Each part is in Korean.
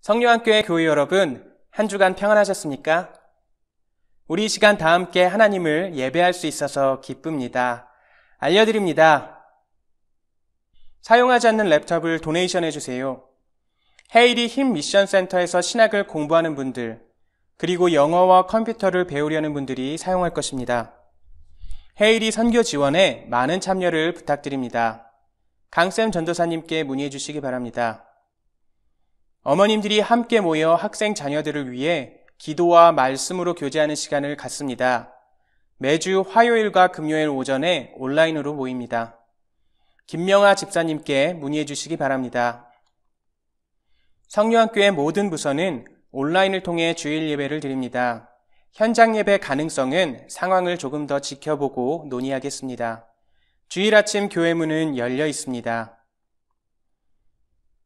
성령교회 교회 여러분, 한 주간 평안하셨습니까? 우리 이 시간 다 함께 하나님을 예배할 수 있어서 기쁩니다. 알려드립니다. 사용하지 않는 랩탑을 도네이션 해주세요. 헤일이 힘 미션 센터에서 신학을 공부하는 분들, 그리고 영어와 컴퓨터를 배우려는 분들이 사용할 것입니다. 헤일이 선교 지원에 많은 참여를 부탁드립니다. 강쌤 전도사님께 문의해 주시기 바랍니다. 어머님들이 함께 모여 학생 자녀들을 위해 기도와 말씀으로 교제하는 시간을 갖습니다. 매주 화요일과 금요일 오전에 온라인으로 모입니다. 김명아 집사님께 문의해 주시기 바랍니다. 성령교회 모든 부서는 온라인을 통해 주일 예배를 드립니다. 현장 예배 가능성은 상황을 조금 더 지켜보고 논의하겠습니다. 주일 아침 교회 문은 열려 있습니다.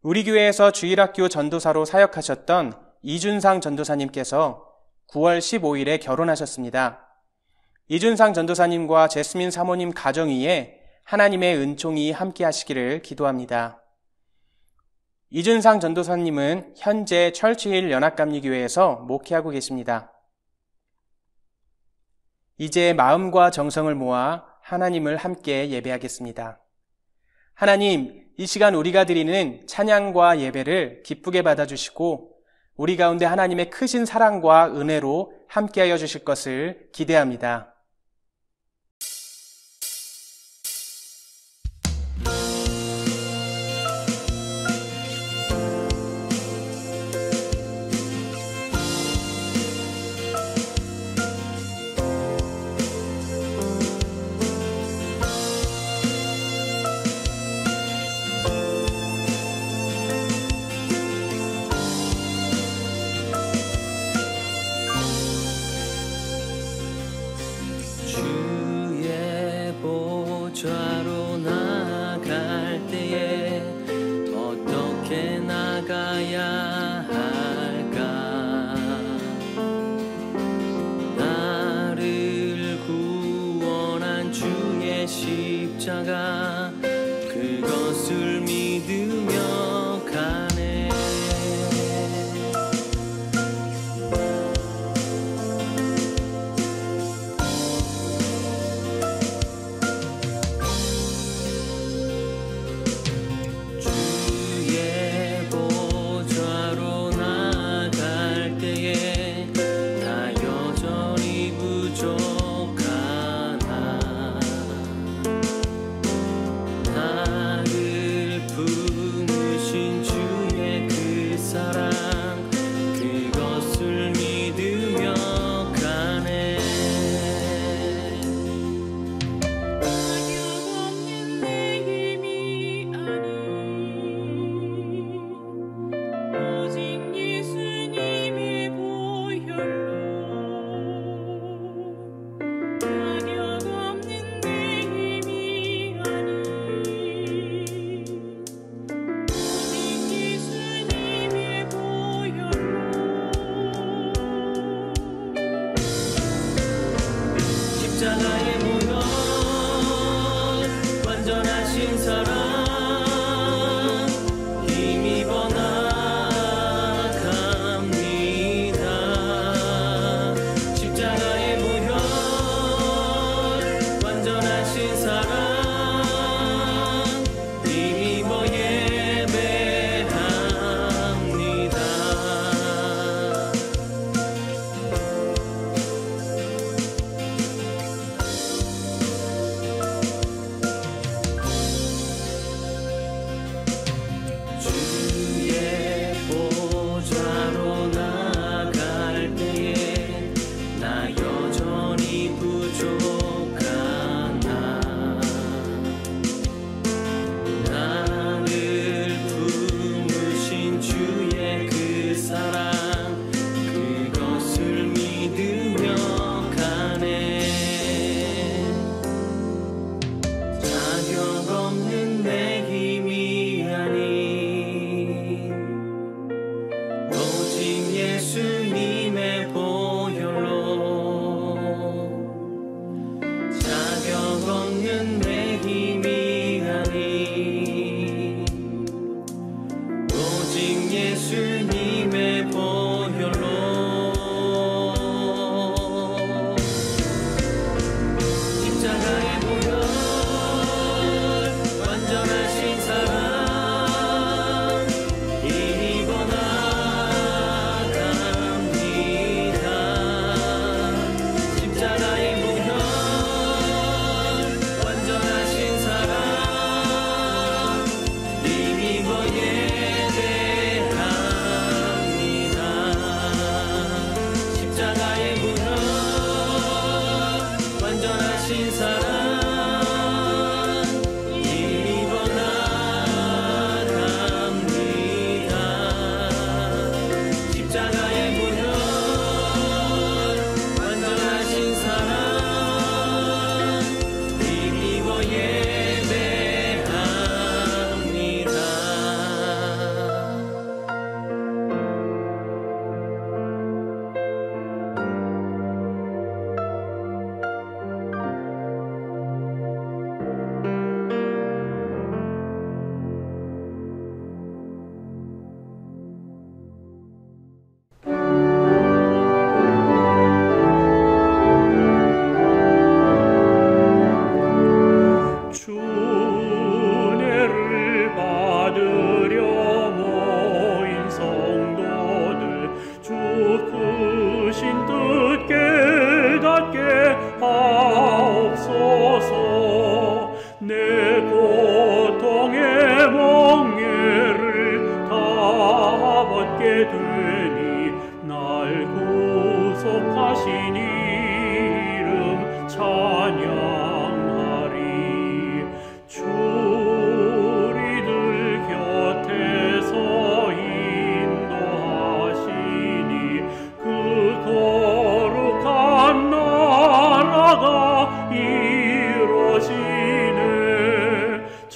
우리 교회에서 주일학교 전도사로 사역하셨던 이준상 전도사님께서 9월 15일에 결혼하셨습니다. 이준상 전도사님과 제스민 사모님 가정 위에 하나님의 은총이 함께 하시기를 기도합니다. 이준상 전도사님은 현재 철치힐 연합감리교회에서 목회하고 계십니다. 이제 마음과 정성을 모아 하나님을 함께 예배하겠습니다. 하나님, 이 시간 우리가 드리는 찬양과 예배를 기쁘게 받아주시고 우리 가운데 하나님의 크신 사랑과 은혜로 함께하여 주실 것을 기대합니다.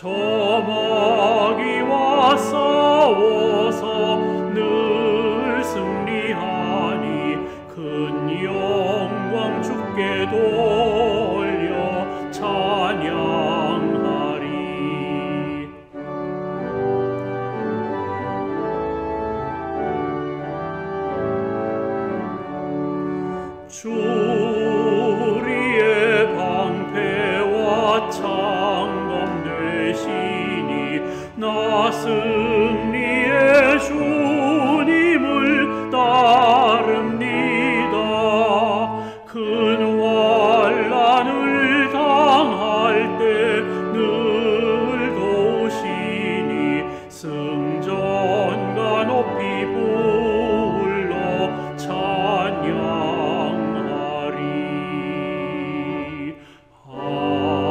저 마귀와 싸워서 늘 승리하니 큰 영광 주께 돌려 찬양하리. 주 우리의 방패와 창검 되시니 나 승리의 주님을 따릅니다. 큰 환난을 당할 때 늘 도우시니 승전가 높이 불러 찬양하리. 아멘.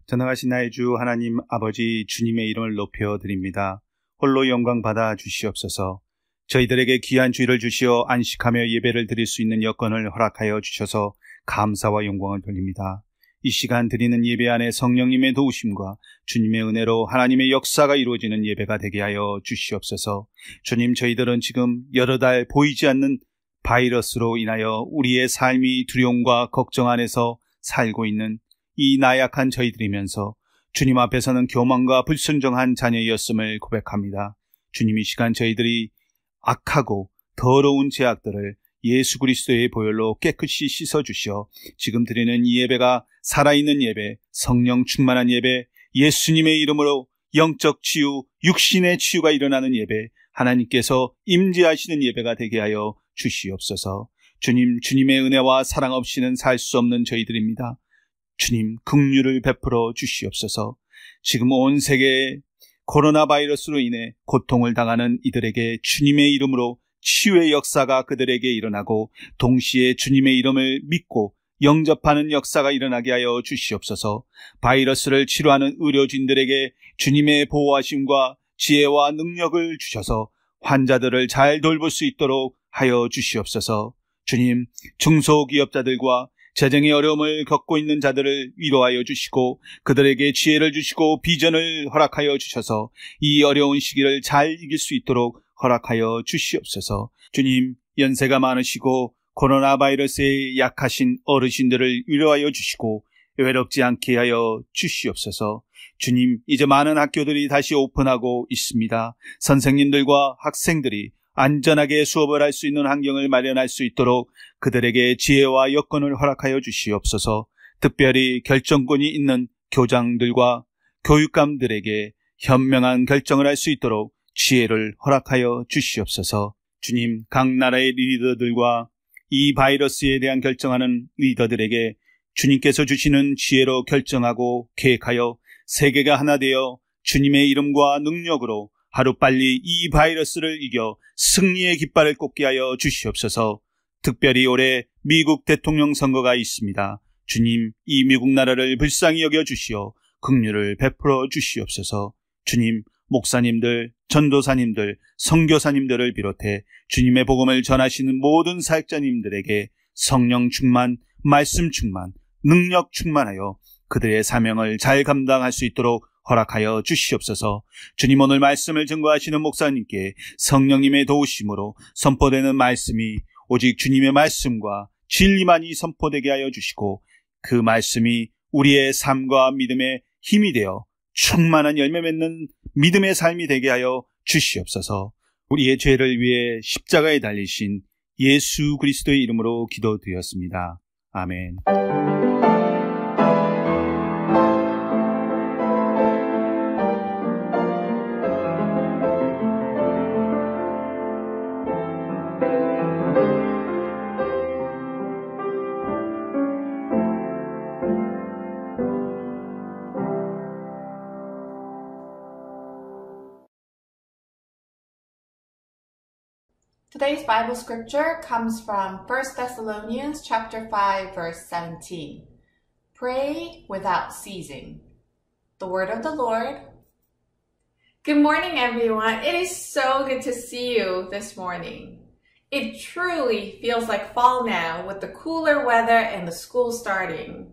전능하신 나의 주 하나님 아버지 주님의 이름을 높여드립니다. 홀로 영광 받아 주시옵소서. 저희들에게 귀한 주일을 주시어 안식하며 예배를 드릴 수 있는 여건을 허락하여 주셔서 감사와 영광을 돌립니다. 이 시간 드리는 예배 안에 성령님의 도우심과 주님의 은혜로 하나님의 역사가 이루어지는 예배가 되게 하여 주시옵소서. 주님, 저희들은 지금 여러 달 보이지 않는 바이러스로 인하여 우리의 삶이 두려움과 걱정 안에서 살고 있는 이 나약한 저희들이면서 주님 앞에서는 교만과 불순종한 자녀였음을 고백합니다. 주님, 이 시간 저희들이 악하고 더러운 죄악들을 예수 그리스도의 보혈로 깨끗이 씻어주시어 지금 드리는 이 예배가 살아있는 예배, 성령 충만한 예배, 예수님의 이름으로 영적 치유, 육신의 치유가 일어나는 예배, 하나님께서 임재하시는 예배가 되게 하여 주시옵소서. 주님, 주님의 은혜와 사랑 없이는 살 수 없는 저희들입니다. 주님, 긍휼을 베풀어 주시옵소서. 지금 온 세계에 코로나 바이러스로 인해 고통을 당하는 이들에게 주님의 이름으로 치유의 역사가 그들에게 일어나고 동시에 주님의 이름을 믿고 영접하는 역사가 일어나게 하여 주시옵소서. 바이러스를 치료하는 의료진들에게 주님의 보호하심과 지혜와 능력을 주셔서 환자들을 잘 돌볼 수 있도록 하여 주시옵소서. 주님, 중소기업자들과 재정의 어려움을 겪고 있는 자들을 위로하여 주시고 그들에게 지혜를 주시고 비전을 허락하여 주셔서 이 어려운 시기를 잘 이길 수 있도록 허락하여 주시옵소서. 주님, 연세가 많으시고 코로나 바이러스에 약하신 어르신들을 위로하여 주시고 외롭지 않게 하여 주시옵소서. 주님, 이제 많은 학교들이 다시 오픈하고 있습니다. 선생님들과 학생들이 안전하게 수업을 할 수 있는 환경을 마련할 수 있도록 그들에게 지혜와 여건을 허락하여 주시옵소서. 특별히 결정권이 있는 교장들과 교육감들에게 현명한 결정을 할 수 있도록 지혜를 허락하여 주시옵소서. 주님, 각 나라의 리더들과 이 바이러스에 대한 결정하는 리더들에게 주님께서 주시는 지혜로 결정하고 계획하여 세계가 하나 되어 주님의 이름과 능력으로 하루빨리 이 바이러스를 이겨 승리의 깃발을 꽂게 하여 주시옵소서. 특별히 올해 미국 대통령 선거가 있습니다. 주님, 이 미국 나라를 불쌍히 여겨 주시어 긍휼을 베풀어 주시옵소서. 주님, 목사님들, 전도사님들, 선교사님들을 비롯해 주님의 복음을 전하시는 모든 사역자님들에게 성령 충만, 말씀 충만, 능력 충만하여 그들의 사명을 잘 감당할 수 있도록 허락하여 주시옵소서. 주님, 오늘 말씀을 증거하시는 목사님께 성령님의 도우심으로 선포되는 말씀이 오직 주님의 말씀과 진리만이 선포되게 하여 주시고 그 말씀이 우리의 삶과 믿음의 힘이 되어 충만한 열매 맺는 믿음의 삶이 되게 하여 주시옵소서. 우리의 죄를 위해 십자가에 달리신 예수 그리스도의 이름으로 기도드렸습니다. 아멘. Today's Bible scripture comes from 1 Thessalonians chapter 5, verse 17. Pray without ceasing. The word of the Lord. Good morning, everyone. It is so good to see you this morning. It truly feels like fall now with the cooler weather and the school starting.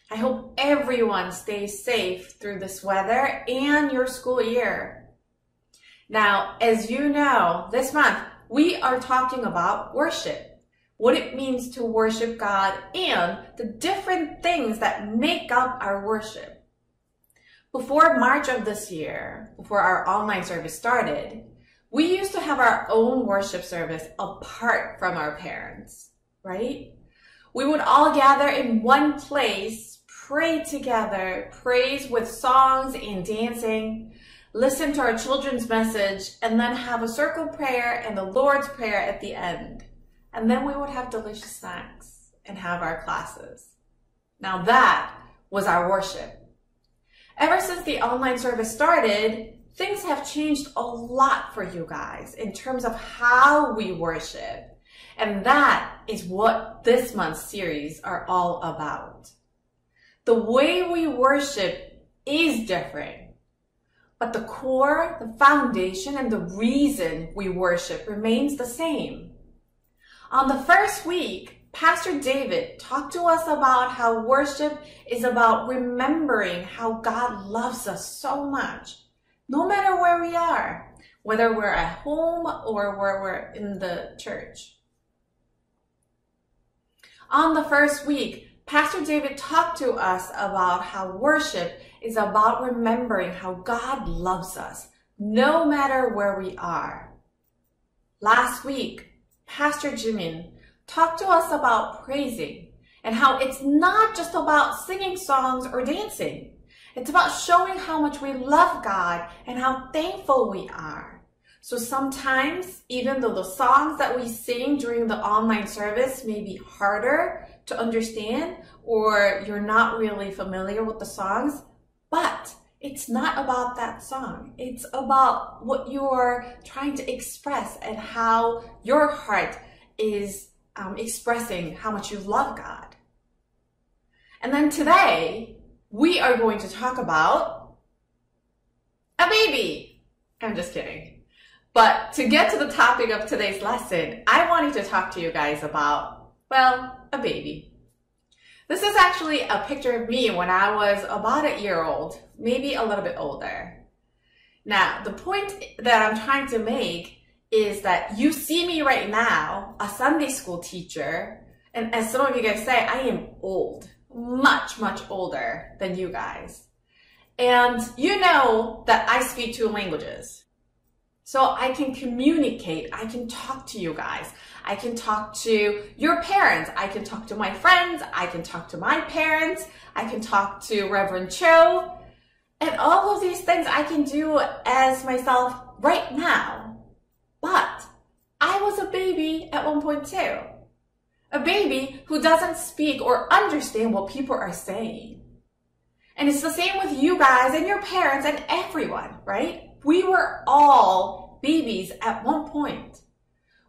I hope everyone stays safe through this weather and your school year. Now, as you know, this month we are talking about worship, what it means to worship God and the different things that make up our worship. Before March of this year, before our online service started, we used to have our own worship service apart from our parents, right? We would all gather in one place, pray together, praise with songs and dancing, listen to our children's message, and then have a circle prayer and the Lord's Prayer at the end. And then we would have delicious snacks and have our classes. Now that was our worship. Ever since the online service started, things have changed a lot for you guys in terms of how we worship. And that is what this month's series are all about. The way we worship is different, but the core, the foundation, and the reason we worship remains the same. On the first week, Pastor David talked to us about how worship is about remembering how God loves us so much, no matter where we are, whether we're at home or where we're in the church. On the first week, Pastor David talked to us about how worship is about remembering how God loves us, no matter where we are. Last week, Pastor Jimin talked to us about praising and how it's not just about singing songs or dancing. It's about showing how much we love God and how thankful we are. So sometimes, even though the songs that we sing during the online service may be harder to understand or you're not really familiar with the songs, but it's not about that song. It's about what you're trying to express and how your heart is expressing how much you love God. And then today, we are going to talk about a baby. I'm just kidding. But to get to the topic of today's lesson, I wanted to talk to you guys about, well, a baby. This is actually a picture of me when I was about a year old, maybe a little bit older. Now, the point that I'm trying to make is that you see me right now, a Sunday school teacher, and as some of you guys say, I am old, much, much older than you guys. And you know that I speak 2 languages. So I can communicate, I can talk to you guys, I can talk to your parents, I can talk to my friends, I can talk to my parents, I can talk to Reverend Cho, and all of these things I can do as myself right now. But I was a baby at one point too. A baby who doesn't speak or understand what people are saying. And it's the same with you guys and your parents and everyone, right? We were all babies at one point.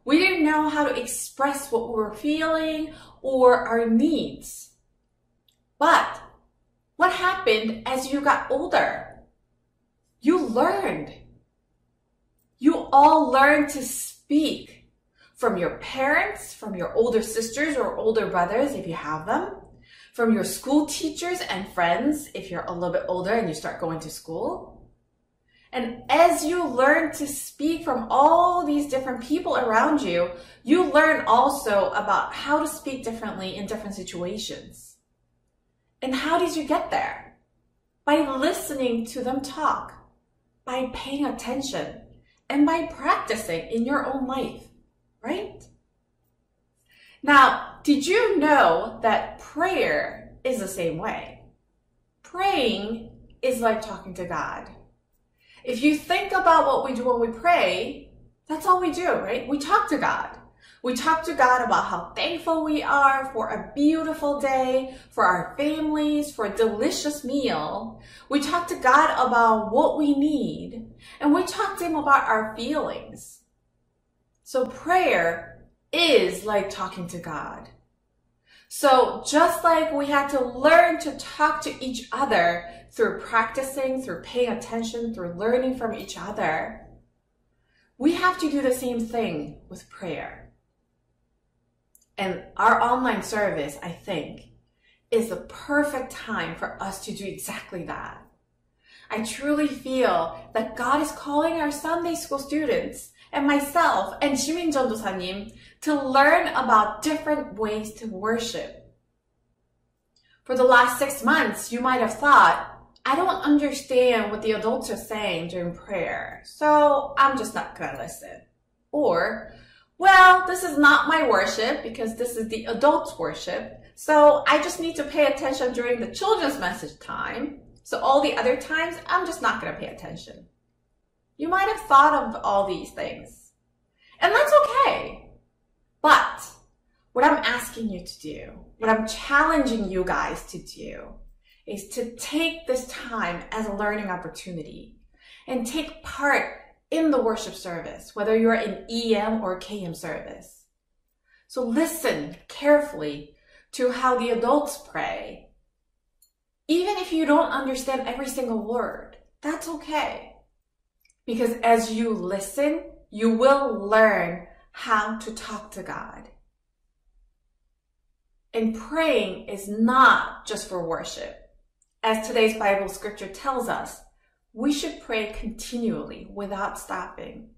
We didn't know how to express what we were feeling or our needs. But what happened as you got older? You learned. You all learned to speak from your parents, from your older sisters or older brothers if you have them, from your school teachers and friends if you're a little bit older and you start going to school. And as you learn to speak from all these different people around you, you learn also about how to speak differently in different situations. And how did you get there? By listening to them talk, by paying attention, and by practicing in your own life, right? Now, did you know that prayer is the same way? Praying is like talking to God. If you think about what we do when we pray, that's all we do, right? We talk to God. We talk to God about how thankful we are for a beautiful day, for our families, for a delicious meal. We talk to God about what we need, and we talk to Him about our feelings. So prayer is like talking to God. So just like we had to learn to talk to each other through practicing, through paying attention, through learning from each other, we have to do the same thing with prayer. And our online service, I think, is the perfect time for us to do exactly that. I truly feel that God is calling our Sunday school students and myself and Jimin 전도사님 to learn about different ways to worship. For the last 6 months, you might have thought, I don't understand what the adults are saying during prayer, so I'm just not going to listen. Or, well, this is not my worship because this is the adults' worship, so I just need to pay attention during the children's message time. So all the other times, I'm just not going to pay attention. You might have thought of all these things. And that's okay. But what I'm asking you to do, what I'm challenging you guys to do, is to take this time as a learning opportunity and take part in the worship service, whether you're in EM or KM service. So listen carefully to how the adults pray. Even if you don't understand every single word, that's okay. Because as you listen, you will learn how to talk to God. And praying is not just for worship. As today's Bible scripture tells us, we should pray continually without stopping.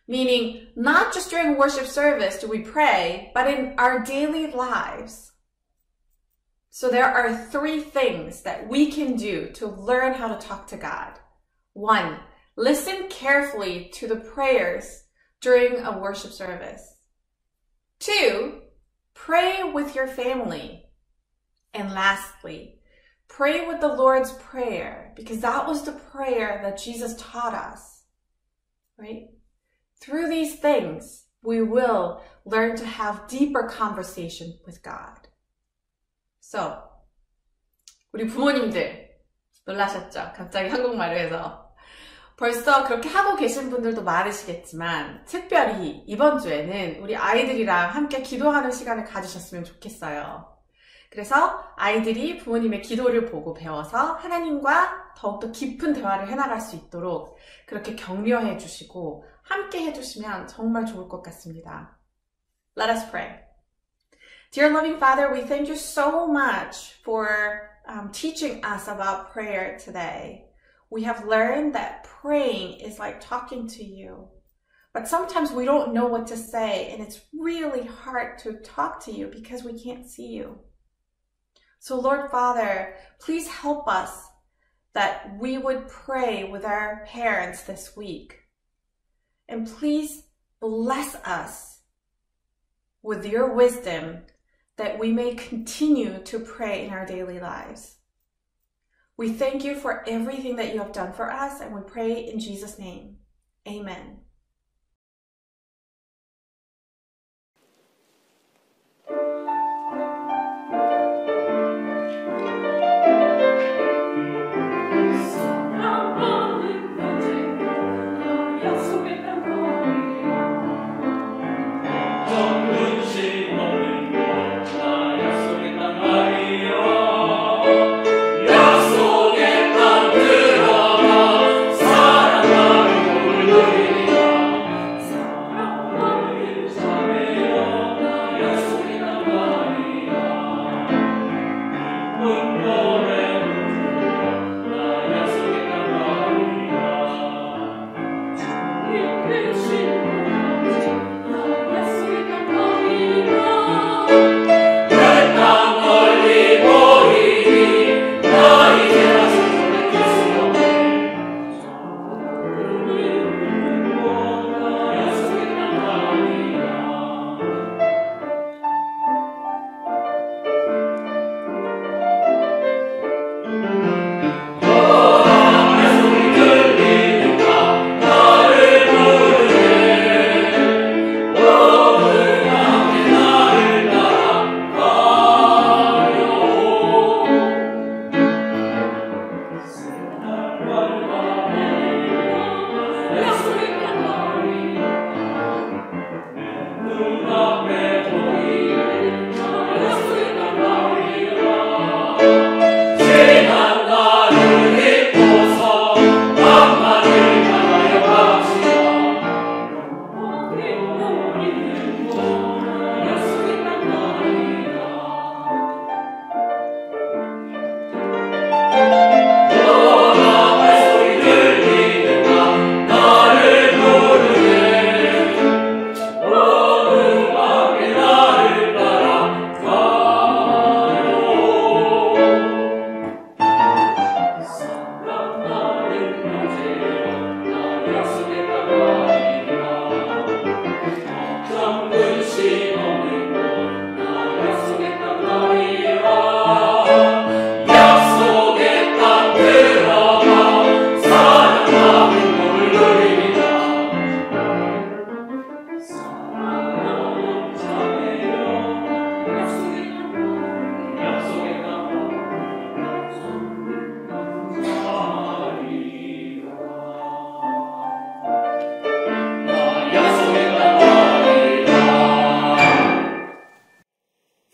Meaning, not just during worship service do we pray, but in our daily lives. So there are 3 things that we can do to learn how to talk to God. 1, listen carefully to the prayers during a worship service. 2, pray with your family. And lastly, pray with the Lord's Prayer, because that was the prayer that Jesus taught us, right? Through these things, we will learn to have deeper conversation with God. So, 우리 부모님들 놀라셨죠? 갑자기 한국말로 해서. 벌써 그렇게 하고 계신 분들도 많으시겠지만 특별히 이번 주에는 우리 아이들이랑 함께 기도하는 시간을 가지셨으면 좋겠어요. 그래서 아이들이 부모님의 기도를 보고 배워서 하나님과 더욱더 깊은 대화를 해나갈 수 있도록 그렇게 격려해 주시고 함께 해주시면 정말 좋을 것 같습니다. Let us pray. Dear loving Father, we thank you so much for teaching us about prayer today. We have learned that praying is like talking to you. But sometimes we don't know what to say, and it's really hard to talk to you because we can't see you. So Lord Father, please help us that we would pray with our parents this week. And please bless us with your wisdom that we may continue to pray in our daily lives. We thank you for everything that you have done for us, and we pray in Jesus' name. Amen. 약속의 땅 들어가 사랑하는 우리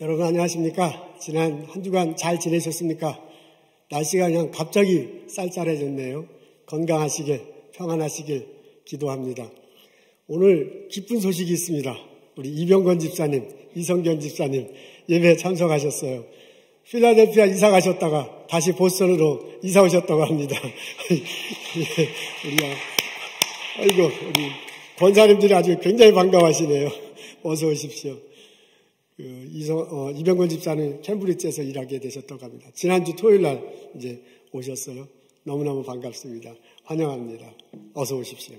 여러분 안녕하십니까? 지난 한 주간 잘 지내셨습니까? 날씨가 그냥 갑자기 쌀쌀해졌네요. 건강하시길, 평안하시길 기도합니다. 오늘 기쁜 소식이 있습니다. 우리 이병건 집사님, 이성견 집사님 예배에 참석하셨어요. 필라델피아 이사 가셨다가 다시 보스턴으로 이사 오셨다고 합니다. 우리 권사님들이 아주 굉장히 반가워하시네요. 어서 오십시오. 이병건 집사는 캠브리지에서 일하게 되셨다고 합니다. 지난주 토요일 날 이제 오셨어요. 너무너무 반갑습니다. 환영합니다. 어서 오십시오.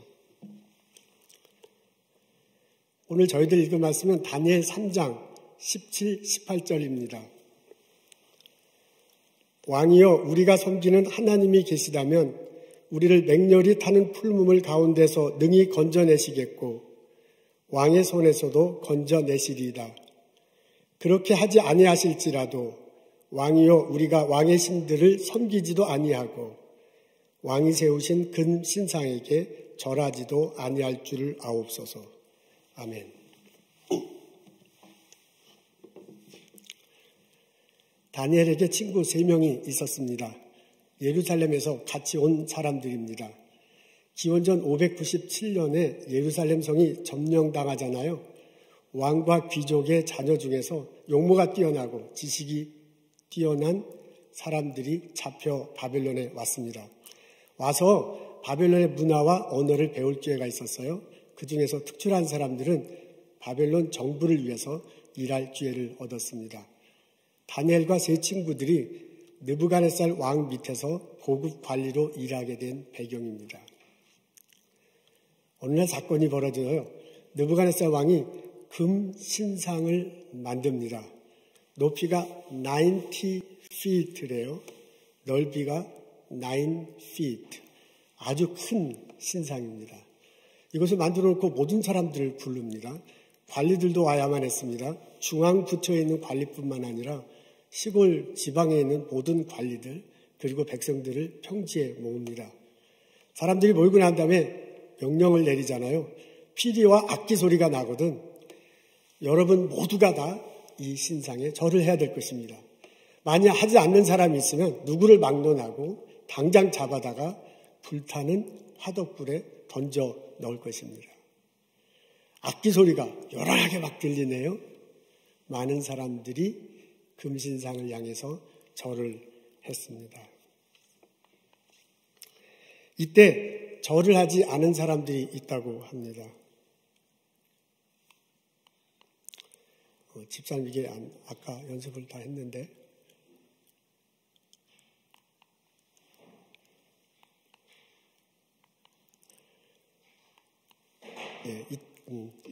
오늘 저희들 읽을 말씀은 다니엘 3장 17, 18절입니다. 왕이여 우리가 섬기는 하나님이 계시다면 우리를 맹렬히 타는 풀무물 가운데서 능히 건져내시겠고 왕의 손에서도 건져내시리이다. 그렇게 하지 아니하실지라도 왕이여 우리가 왕의 신들을 섬기지도 아니하고 왕이 세우신 금 신상에게 절하지도 아니할 줄을 아옵소서. 아멘. 다니엘에게 친구 3명이 있었습니다. 예루살렘에서 같이 온 사람들입니다. 기원전 597년에 예루살렘 성이 점령당하잖아요. 왕과 귀족의 자녀 중에서 용모가 뛰어나고 지식이 뛰어난 사람들이 잡혀 바벨론에 왔습니다. 와서 바벨론의 문화와 언어를 배울 기회가 있었어요. 그 중에서 특출한 사람들은 바벨론 정부를 위해서 일할 기회를 얻었습니다. 다니엘과 세 친구들이 느부갓네살 왕 밑에서 고급 관리로 일하게 된 배경입니다. 어느 날 사건이 벌어져요. 느부갓네살 왕이 금 신상을 만듭니다. 높이가 90feet래요. 넓이가 9feet. 아주 큰 신상입니다. 이것을 만들어 놓고 모든 사람들을 부릅니다. 관리들도 와야만 했습니다. 중앙부처에 있는 관리뿐만 아니라 시골 지방에 있는 모든 관리들 그리고 백성들을 평지에 모읍니다. 사람들이 모이고 난 다음에 명령을 내리잖아요. 피리와 악기 소리가 나거든 여러분 모두가 다 이 신상에 절을 해야 될 것입니다. 만약 하지 않는 사람이 있으면 누구를 막론하고 당장 잡아다가 불타는 화덕불에 던져 넣을 것입니다. 악기 소리가 요란하게 막 들리네요. 많은 사람들이 금신상을 향해서 절을 했습니다. 이때 절을 하지 않은 사람들이 있다고 합니다. 집사님 이게 아까 연습을 다 했는데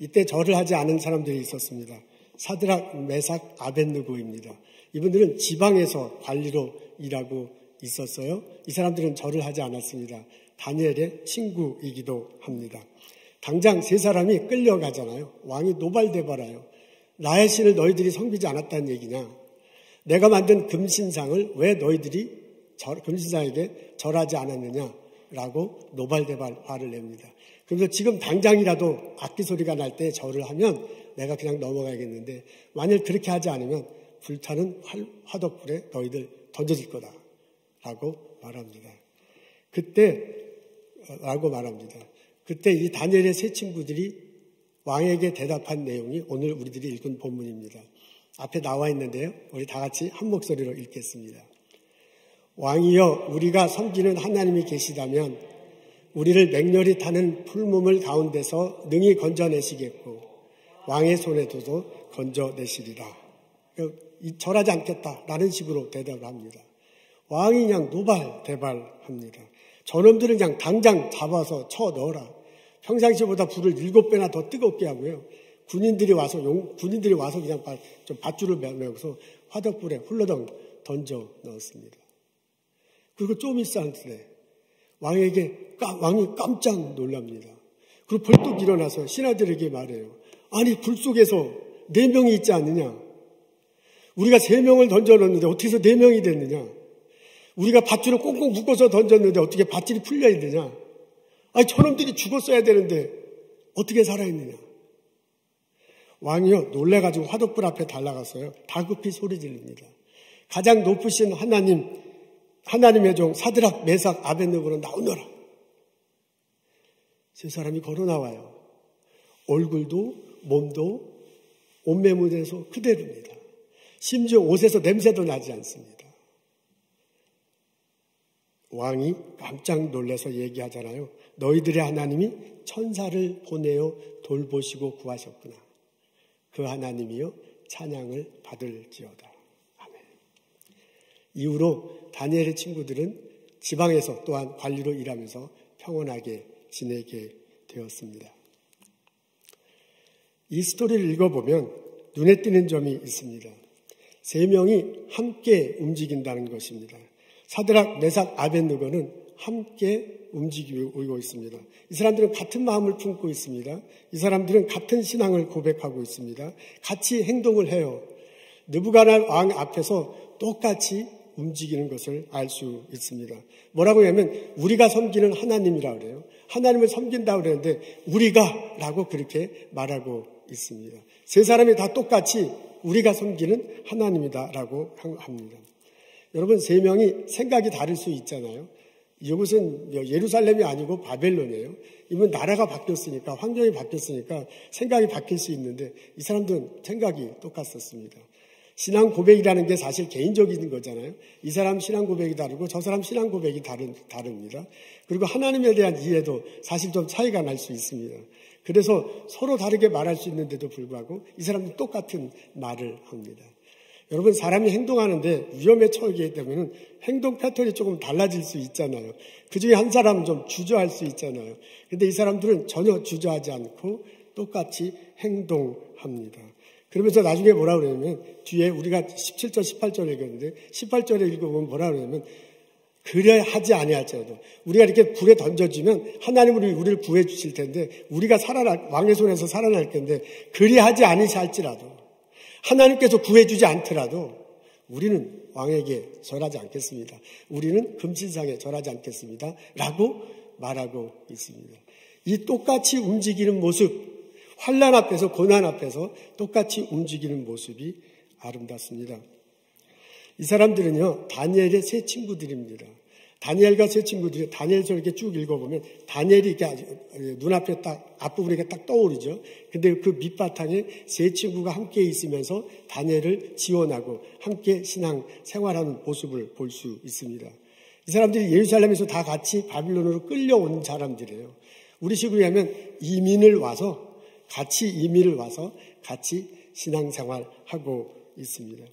이때 절을 하지 않은 사람들이 있었습니다. 사드락, 메삭, 아벳느고입니다. 이분들은 지방에서 관리로 일하고 있었어요. 이 사람들은 절을 하지 않았습니다. 다니엘의 친구이기도 합니다. 당장 세 사람이 끌려가잖아요. 왕이 노발대발해요. 나의 신을 너희들이 섬기지 않았다는 얘기냐? 내가 만든 금신상을 왜 너희들이 금신상에게 절하지 않았느냐라고 노발대발 화를 냅니다. 그래서 지금 당장이라도 악기 소리가 날 때 절을 하면 내가 그냥 넘어가야겠는데 만일 그렇게 하지 않으면 불타는 화덕불에 너희들 던져질 거다 라고 말합니다. 그때 이 다니엘의 세 친구들이 왕에게 대답한 내용이 오늘 우리들이 읽은 본문입니다. 앞에 나와 있는데요. 우리 다 같이 한 목소리로 읽겠습니다. 왕이여 우리가 섬기는 하나님이 계시다면 우리를 맹렬히 타는 풀무물 가운데서 능히 건져내시겠고 왕의 손에서도 건져내시리라. 절하지 않겠다라는 식으로 대답을 합니다. 왕이 그냥 노발대발합니다. 저놈들을 그냥 당장 잡아서 쳐 넣어라. 평상시보다 불을 7배나 더 뜨겁게 하고요. 군인들이 와서 그냥 좀 밧줄을 메고서 화덕불에 훌러덩 던져 넣었습니다. 그리고 좀 있었는데 왕이 깜짝 놀랍니다. 그리고 벌떡 일어나서 신하들에게 말해요. 아니 불 속에서 4명이 있지 않느냐? 우리가 3명을 던져 넣었는데 어떻게 해서 4명이 됐느냐? 우리가 밧줄을 꽁꽁 묶어서 던졌는데 어떻게 밧줄이 풀려야 되냐? 아니 저놈들이 죽었어야 되는데 어떻게 살아있느냐? 왕이요 놀래가지고 화덕불 앞에 달려갔어요. 다급히 소리 지릅니다. 가장 높으신 하나님의 종 사드락, 메삭, 아벳느고로 나오너라. 세 사람이 걸어 나와요. 얼굴도 몸도 옷매무새에서 그대로입니다. 심지어 옷에서 냄새도 나지 않습니다. 왕이 깜짝 놀라서 얘기하잖아요. 너희들의 하나님이 천사를 보내어 돌보시고 구하셨구나. 그 하나님이여 찬양을 받을지어다. 아멘. 이후로 다니엘의 친구들은 지방에서 또한 관리로 일하면서 평온하게 지내게 되었습니다. 이 스토리를 읽어보면 눈에 띄는 점이 있습니다. 세 명이 함께 움직인다는 것입니다. 사드락, 메삭, 아벳느고는 함께 움직이고 있습니다. 이 사람들은 같은 마음을 품고 있습니다. 이 사람들은 같은 신앙을 고백하고 있습니다. 같이 행동을 해요. 느부갓네살 왕 앞에서 똑같이 움직이는 것을 알 수 있습니다. 뭐라고 하면 우리가 섬기는 하나님이라고 그래요. 하나님을 섬긴다고 그러는데 우리가 라고 그렇게 말하고 있습니다. 세 사람이 다 똑같이 우리가 섬기는 하나님이다라고 합니다. 여러분 세 명이 생각이 다를 수 있잖아요. 이곳은 예루살렘이 아니고 바벨론이에요. 이건 나라가 바뀌었으니까 환경이 바뀌었으니까 생각이 바뀔 수 있는데 이 사람들은 생각이 똑같았습니다. 신앙 고백이라는 게 사실 개인적인 거잖아요. 이 사람 신앙 고백이 다르고 저 사람 신앙 고백이 다릅니다. 그리고 하나님에 대한 이해도 사실 좀 차이가 날 수 있습니다. 그래서 서로 다르게 말할 수 있는데도 불구하고 이 사람은 똑같은 말을 합니다. 여러분 사람이 행동하는데 위험에 처하게 되면 행동 패턴이 조금 달라질 수 있잖아요. 그중에 한 사람은 좀 주저할 수 있잖아요. 근데 이 사람들은 전혀 주저하지 않고 똑같이 행동합니다. 그러면서 나중에 뭐라 그러냐면 뒤에 우리가 17절, 18절 읽었는데 18절에 읽어보면 뭐라 그러냐면 그래 하지 아니할지라도 우리가 이렇게 불에 던져지면 하나님은 우리를 구해 주실 텐데 우리가 왕의 손에서 살아날 텐데 그리 하지 아니할지라도 하나님께서 구해주지 않더라도 우리는 왕에게 절하지 않겠습니다. 우리는 금신상에 절하지 않겠습니다. 라고 말하고 있습니다. 이 똑같이 움직이는 모습, 환난 앞에서 고난 앞에서 똑같이 움직이는 모습이 아름답습니다. 이 사람들은요 다니엘의 세 친구들입니다. 다니엘과 세 친구들이 다니엘서 이렇게 쭉 읽어보면 다니엘이 이렇게 눈앞에 딱 앞부분에 딱 떠오르죠. 근데 그 밑바탕에 세 친구가 함께 있으면서 다니엘을 지원하고 함께 신앙 생활하는 모습을 볼 수 있습니다. 이 사람들이 예루살렘에서 다 같이 바빌론으로 끌려온 사람들이에요. 우리 식으로 하면 이민을 와서 같이 신앙 생활하고 있습니다.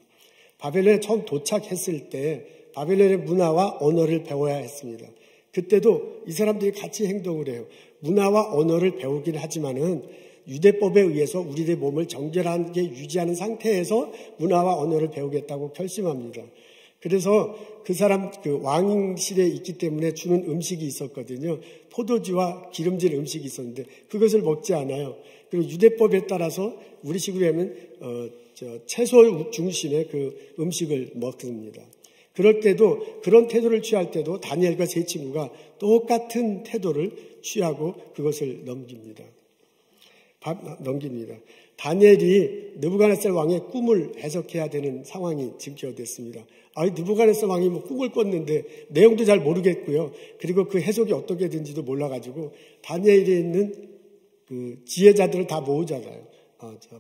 바벨론에 처음 도착했을 때 바벨론의 문화와 언어를 배워야 했습니다. 그때도 이 사람들이 같이 행동을 해요. 문화와 언어를 배우긴 하지만은 유대법에 의해서 우리들의 몸을 정결하게 유지하는 상태에서 문화와 언어를 배우겠다고 결심합니다. 그래서 그 왕실에 있기 때문에 주는 음식이 있었거든요. 포도주와 기름진 음식이 있었는데 그것을 먹지 않아요. 그리고 유대법에 따라서 우리 식으로 하면 채소 중심의 그 음식을 먹습니다. 그럴 때도 그런 태도를 취할 때도 다니엘과 세 친구가 똑같은 태도를 취하고 그것을 넘깁니다. 다니엘이 느부갓네살 왕의 꿈을 해석해야 되는 상황이 지켜졌습니다. 느부갓네살 왕이 꿈을 꿨는데 내용도 잘 모르겠고요. 그리고 그 해석이 어떻게 된지도 몰라가지고 다니엘에 있는 그 지혜자들을 다 모으잖아요.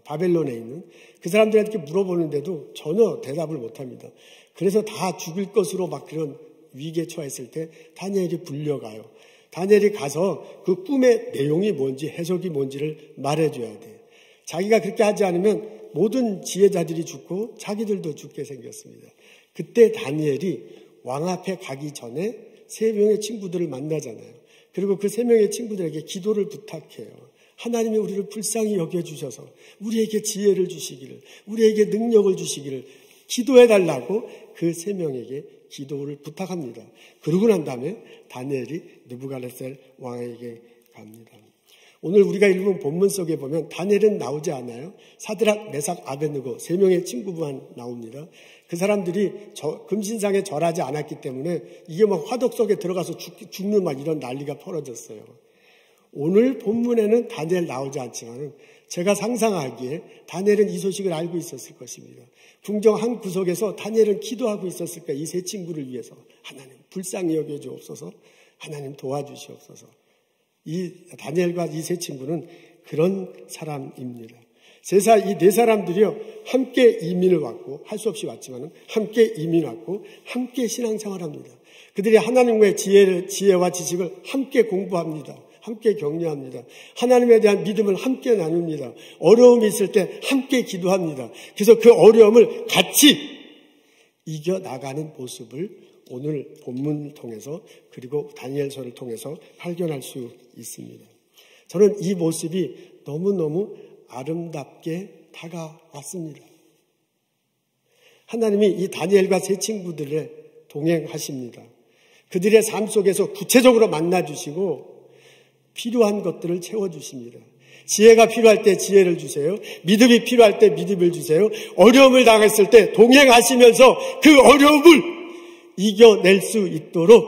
바벨론에 있는 그 사람들한테 물어보는데도 전혀 대답을 못합니다. 그래서 다 죽일 것으로 막 그런 위기에 처했을 때 다니엘이 불려가요. 다니엘이 가서 그 꿈의 내용이 뭔지 해석이 뭔지를 말해줘야 돼. 자기가 그렇게 하지 않으면 모든 지혜자들이 죽고 자기들도 죽게 생겼습니다. 그때 다니엘이 왕 앞에 가기 전에 세 명의 친구들을 만나잖아요. 그리고 그 세 명의 친구들에게 기도를 부탁해요. 하나님이 우리를 불쌍히 여겨주셔서 우리에게 지혜를 주시기를, 우리에게 능력을 주시기를 기도해달라고 그 세 명에게 기도를 부탁합니다. 그러고 난 다음에 다니엘이 느부갓네살 왕에게 갑니다. 오늘 우리가 읽은 본문 속에 보면 다니엘은 나오지 않아요. 사드락, 메삭, 아벳느고 세 명의 친구만 나옵니다. 그 사람들이 금신상에 절하지 않았기 때문에 이게 막 화덕 속에 들어가서 죽는 막 이런 난리가 벌어졌어요. 오늘 본문에는 다니엘 나오지 않지만 제가 상상하기에 다니엘은 이 소식을 알고 있었을 것입니다. 궁정 한 구석에서 다니엘은 기도하고 있었을 거예요. 이 세 친구를 위해서. 하나님 불쌍히 여겨주옵소서. 하나님 도와주시옵소서. 이 다니엘과 이 세 친구는 그런 사람입니다. 이 네 사람들이요 함께 이민을 왔고 할 수 없이 왔지만 함께 이민 왔고 함께 신앙생활합니다. 그들이 하나님과의 지혜와 지식을 함께 공부합니다. 함께 격려합니다. 하나님에 대한 믿음을 함께 나눕니다. 어려움이 있을 때 함께 기도합니다. 그래서 그 어려움을 같이 이겨나가는 모습을 오늘 본문을 통해서 그리고 다니엘서를 통해서 발견할 수 있습니다. 저는 이 모습이 너무너무 아름답게 다가왔습니다. 하나님이 이 다니엘과 세 친구들의 동행하십니다. 그들의 삶 속에서 구체적으로 만나주시고 필요한 것들을 채워주십니다. 지혜가 필요할 때 지혜를 주세요. 믿음이 필요할 때 믿음을 주세요. 어려움을 당했을 때 동행하시면서 그 어려움을 이겨낼 수 있도록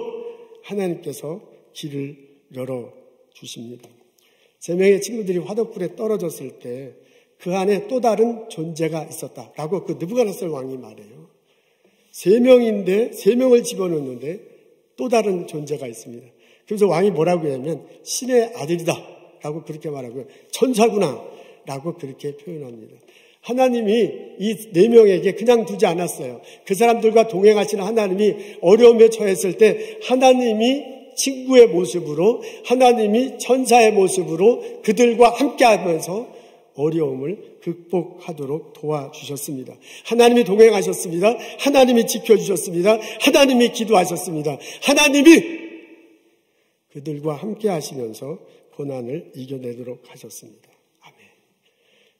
하나님께서 길을 열어주십니다. 3명의 친구들이 화덕불에 떨어졌을 때 그 안에 또 다른 존재가 있었다라고 그 느부갓네살 왕이 말해요. 3명인데 3명을 집어넣는데 또 다른 존재가 있습니다. 그래서 왕이 뭐라고 하냐면 신의 아들이다 라고 그렇게 말하고요. 천사구나 라고 그렇게 표현합니다. 하나님이 이 4명에게 그냥 두지 않았어요. 그 사람들과 동행하시는 하나님이 어려움에 처했을 때 하나님이 친구의 모습으로 하나님이 천사의 모습으로 그들과 함께하면서 어려움을 극복하도록 도와주셨습니다. 하나님이 동행하셨습니다. 하나님이 지켜주셨습니다. 하나님이 기도하셨습니다. 하나님이 그들과 함께 하시면서 고난을 이겨내도록 하셨습니다. 아멘.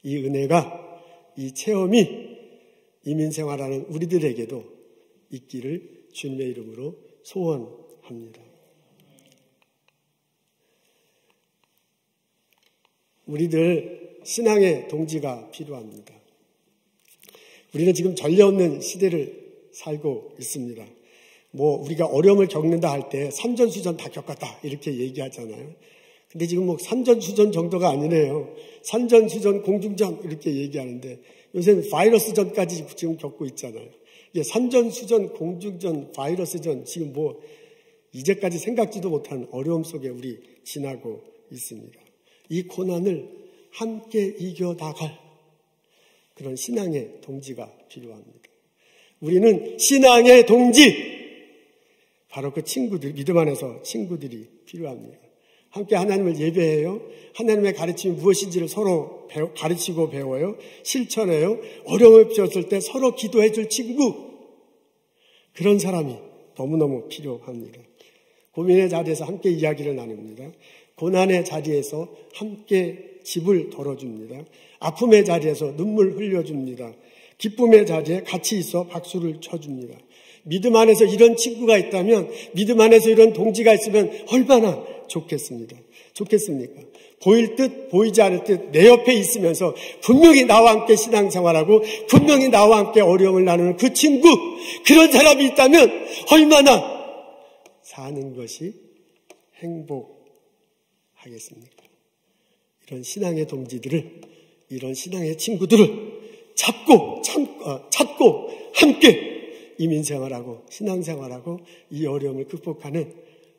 이 은혜가, 이 체험이 이민생활하는 우리들에게도 있기를 주님의 이름으로 소원합니다. 우리들 신앙의 동지가 필요합니다. 우리는 지금 전례 없는 시대를 살고 있습니다. 우리가 어려움을 겪는다 할 때 산전수전 다 겪었다 이렇게 얘기하잖아요. 근데 지금 산전수전 정도가 아니네요. 산전수전, 공중전 이렇게 얘기하는데 요새는 바이러스전까지 지금 겪고 있잖아요. 이게 산전수전, 공중전, 바이러스전 지금 이제까지 생각지도 못한 어려움 속에 우리 지나고 있습니다. 이 고난을 함께 이겨나갈 그런 신앙의 동지가 필요합니다. 우리는 신앙의 동지, 바로 그 친구들, 믿음 안에서 친구들이 필요합니다. 함께 하나님을 예배해요. 하나님의 가르침이 무엇인지를 서로 가르치고 배워요. 실천해요. 어려움을 겪었을 때 서로 기도해 줄 친구, 그런 사람이 너무너무 필요합니다. 고민의 자리에서 함께 이야기를 나눕니다. 고난의 자리에서 함께 집을 덜어줍니다. 아픔의 자리에서 눈물 흘려줍니다. 기쁨의 자리에 같이 있어 박수를 쳐줍니다. 믿음 안에서 이런 친구가 있다면, 믿음 안에서 이런 동지가 있으면 얼마나 좋겠습니까? 보일 듯 보이지 않을 듯 내 옆에 있으면서 분명히 나와 함께 신앙생활하고 분명히 나와 함께 어려움을 나누는 그 친구, 그런 사람이 있다면 얼마나 사는 것이 행복하겠습니까? 이런 신앙의 동지들을, 이런 신앙의 친구들을 찾고 함께 이민생활하고 신앙생활하고 이 어려움을 극복하는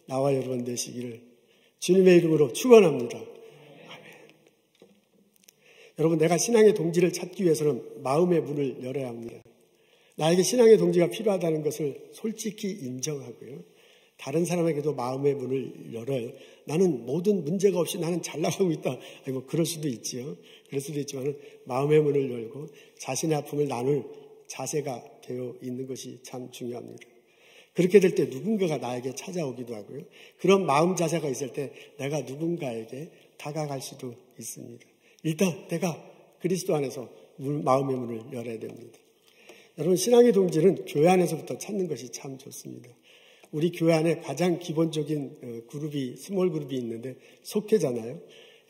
나와 여러분 되시기를 주님의 이름으로 축원합니다. 아멘. 여러분, 내가 신앙의 동지를 찾기 위해서는 마음의 문을 열어야 합니다. 나에게 신앙의 동지가 필요하다는 것을 솔직히 인정하고요. 다른 사람에게도 마음의 문을 열어요. 나는 모든 문제가 없이 나는 잘 나가고 있다. 그럴 수도 있지요. 그럴 수도 있지만 마음의 문을 열고 자신의 아픔을 나눌 자세가 되어 있는 것이 참 중요합니다. 그렇게 될 때 누군가가 나에게 찾아오기도 하고요. 그런 마음 자세가 있을 때 내가 누군가에게 다가갈 수도 있습니다. 일단 내가 그리스도 안에서 마음의 문을 열어야 됩니다. 여러분, 신앙의 동지는 교회 안에서부터 찾는 것이 참 좋습니다. 우리 교회 안에 가장 기본적인 그룹이, 스몰 그룹이 있는데 속회잖아요.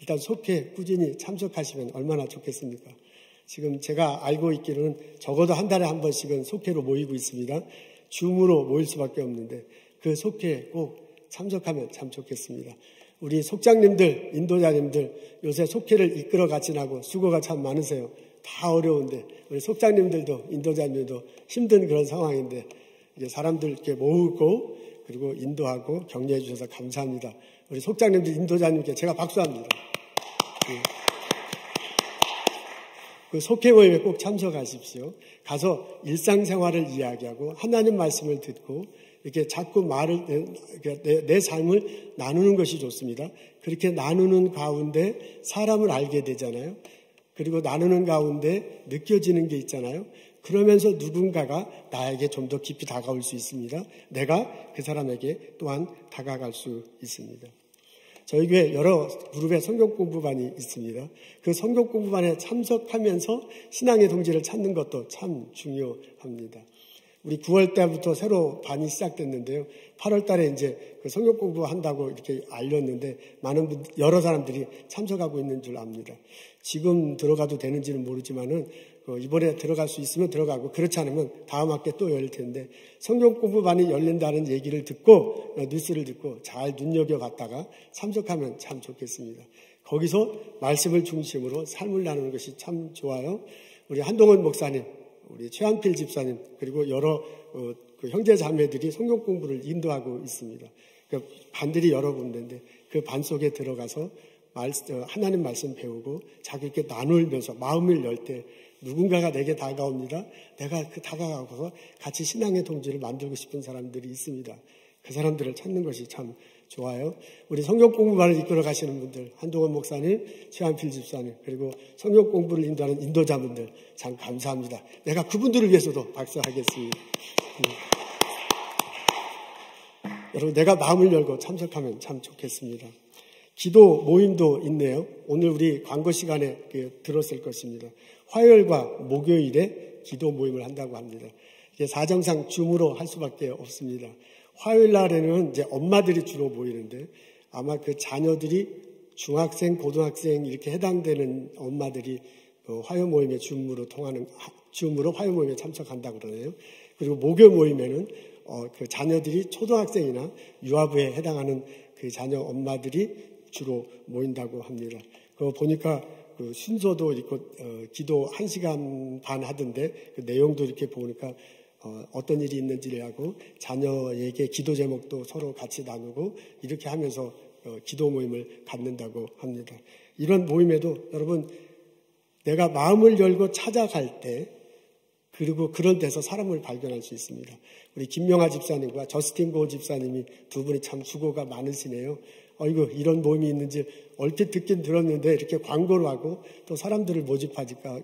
일단 속회 꾸준히 참석하시면 얼마나 좋겠습니까? 지금 제가 알고 있기로는 적어도 한 달에 한 번씩은 속회로 모이고 있습니다. 줌으로 모일 수밖에 없는데 그 속회에 꼭 참석하면 참 좋겠습니다. 우리 속장님들, 인도자님들 요새 속회를 이끌어 가지나고 수고가 참 많으세요. 다 어려운데 우리 속장님들도 인도자님들도 힘든 그런 상황인데 이제 사람들 이렇게 모으고 그리고 인도하고 격려해 주셔서 감사합니다. 우리 속장님들, 인도자님께 제가 박수합니다. 그 속회 모임에 꼭 참석하십시오. 가서 일상생활을 이야기하고 하나님 말씀을 듣고 이렇게 자꾸 내 삶을 나누는 것이 좋습니다. 그렇게 나누는 가운데 사람을 알게 되잖아요. 그리고 나누는 가운데 느껴지는 게 있잖아요. 그러면서 누군가가 나에게 좀 더 깊이 다가올 수 있습니다. 내가 그 사람에게 또한 다가갈 수 있습니다. 저희 교회 여러 그룹의 성경 공부반이 있습니다. 그 성경 공부반에 참석하면서 신앙의 동지를 찾는 것도 참 중요합니다. 우리 9월 달부터 새로 반이 시작됐는데요. 8월 달에 이제 그 성경 공부한다고 이렇게 알렸는데 여러 사람들이 참석하고 있는 줄 압니다. 지금 들어가도 되는지는 모르지만은 이번에 들어갈 수 있으면 들어가고 그렇지 않으면 다음 학기에 또 열릴 텐데 성경 공부반이 열린다는 얘기를 듣고 뉴스를 듣고 잘 눈여겨봤다가 참석하면 참 좋겠습니다. 거기서 말씀을 중심으로 삶을 나누는 것이 참 좋아요. 우리 한동원 목사님, 우리 최한필 집사님 그리고 여러 그 형제 자매들이 성경 공부를 인도하고 있습니다. 그 반들이 여러 군데인데 그 반 속에 들어가서 하나님 말씀 배우고 자기에게 나누면서 마음을 열 때 누군가가 내게 다가옵니다. 내가 그 다가가서 같이 신앙의 동지를 만들고 싶은 사람들이 있습니다. 그 사람들을 찾는 것이 참 좋아요. 우리 성경 공부반을 이끌어 가시는 분들, 한동원 목사님, 최한필 집사님, 그리고 성경 공부를 인도하는 인도자분들 참 감사합니다. 내가 그분들을 위해서도 박수하겠습니다. 여러분, 내가 마음을 열고 참석하면 참 좋겠습니다. 기도 모임도 있네요. 오늘 우리 광고 시간에 들었을 것입니다. 화요일과 목요일에 기도 모임을 한다고 합니다. 이게 사정상 줌으로 할 수밖에 없습니다. 화요일 날에는 이제 엄마들이 주로 모이는데 아마 그 자녀들이 중학생, 고등학생 이렇게 해당되는 엄마들이 화요 모임에 줌으로 화요 모임에 참석한다고 그러네요. 그리고 목요 모임에는 그 자녀들이 초등학생이나 유아부에 해당하는 그 자녀 엄마들이 주로 모인다고 합니다. 그거 보니까 그 순서도 있고 기도 1시간 반 하던데 그 내용도 이렇게 보니까 어떤 일이 있는지를 하고 자녀에게 기도 제목도 서로 같이 나누고 이렇게 하면서 기도 모임을 갖는다고 합니다. 이런 모임에도 여러분 내가 마음을 열고 찾아갈 때 그리고 그런 데서 사람을 발견할 수 있습니다. 우리 김명아 집사님과 저스틴 고 집사님이 두 분이 참 수고가 많으시네요. 이런 모임이 있는지 얼핏 듣긴 들었는데 이렇게 광고를 하고 또 사람들을 모집하니까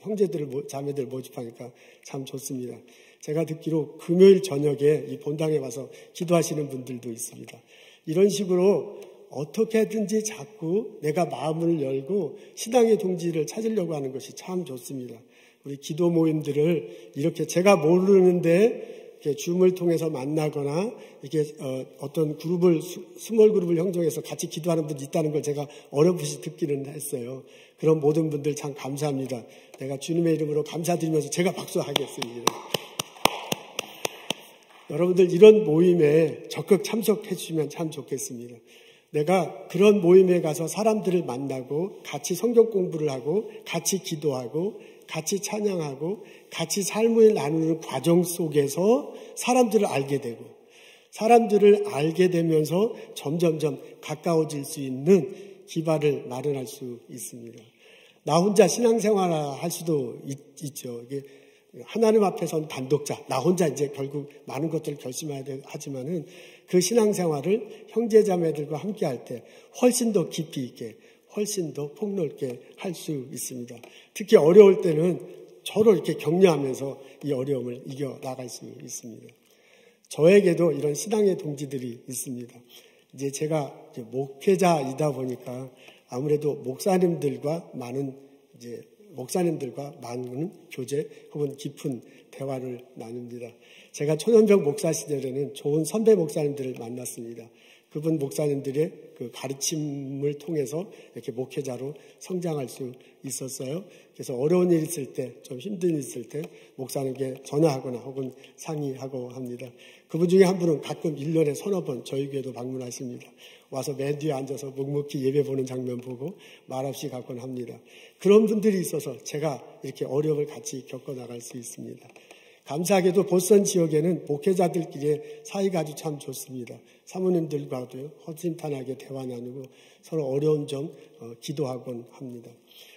형제들을 자매들 모집하니까 참 좋습니다. 제가 듣기로 금요일 저녁에 이 본당에 와서 기도하시는 분들도 있습니다. 이런 식으로 어떻게든지 자꾸 내가 마음을 열고 신앙의 동지를 찾으려고 하는 것이 참 좋습니다. 우리 기도 모임들을 이렇게 제가 모르는데 이렇게 줌을 통해서 만나거나 이게 어떤 그룹을 스몰 그룹을 형성해서 같이 기도하는 분이 있다는 걸 제가 어렴풋이 듣기는 했어요. 그런 모든 분들 참 감사합니다. 내가 주님의 이름으로 감사드리면서 제가 박수하겠습니다. 여러분들 이런 모임에 적극 참석해 주시면 참 좋겠습니다. 내가 그런 모임에 가서 사람들을 만나고 같이 성경 공부를 하고 같이 기도하고 같이 찬양하고 같이 삶을 나누는 과정 속에서 사람들을 알게 되고 사람들을 알게 되면서 점점점 가까워질 수 있는 기반을 마련할 수 있습니다. 나 혼자 신앙생활을 할 수도 있죠. 이게 하나님 앞에서는 단독자, 나 혼자 이제 결국 많은 것들을 결심해야 하지만은 그 신앙생활을 형제자매들과 함께 할 때 훨씬 더 깊이 있게, 훨씬 더 폭넓게 할 수 있습니다. 특히 어려울 때는 서로 이렇게 격려하면서 이 어려움을 이겨 나갈 수 있습니다. 저에게도 이런 신앙의 동지들이 있습니다. 이제 제가 목회자이다 보니까 아무래도 목사님들과 많은 교제 혹은 깊은 대화를 나눕니다. 제가 초년병 목사 시절에는 좋은 선배 목사님들을 만났습니다. 그분 목사님들의 그 가르침을 통해서 이렇게 목회자로 성장할 수 있었어요. 그래서 어려운 일 있을 때, 좀 힘든 일 있을 때 목사님께 전화하거나 혹은 상의하고 합니다. 그분 중에 한 분은 가끔 1년에 서너 번 저희 교회도 방문하십니다. 와서 맨 뒤에 앉아서 묵묵히 예배 보는 장면 보고 말없이 가곤 합니다. 그런 분들이 있어서 제가 이렇게 어려움을 같이 겪어나갈 수 있습니다. 감사하게도 보스턴 지역에는 목회자들끼리의 사이가 아주 참 좋습니다. 사모님들과도 허심탄회하게 대화 나누고 서로 어려운 점 기도하곤 합니다.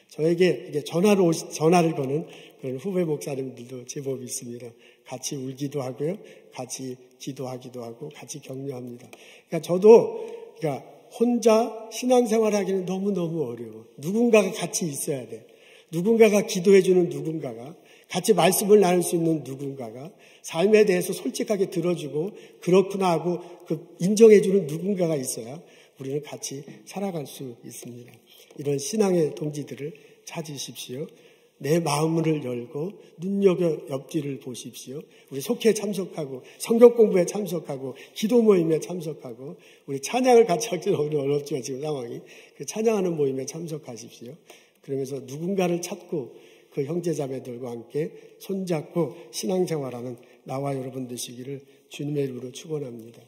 저에게 이게 전화를 거는 그런 후배 목사님들도 제법 있습니다. 같이 울기도 하고요. 같이 기도하기도 하고 같이 격려합니다. 그러니까 저도 혼자 신앙생활하기는 너무너무 어려워. 누군가가 같이 있어야 돼. 누군가가 기도해주는 누군가가, 같이 말씀을 나눌 수 있는 누군가가, 삶에 대해서 솔직하게 들어주고 그렇구나 하고 인정해주는 누군가가 있어야 우리는 같이 살아갈 수 있습니다. 이런 신앙의 동지들을 찾으십시오. 내 마음을 열고 눈여겨 옆뒤를 보십시오. 우리 속회에 참석하고 성경 공부에 참석하고 기도 모임에 참석하고 우리 찬양을 같이 하기는 어렵지만 지금 상황이 그 찬양하는 모임에 참석하십시오. 그러면서 누군가를 찾고 그 형제자매들과 함께 손잡고 신앙생활하는 나와 여러분 되시기를 주님의 이름으로 축원합니다.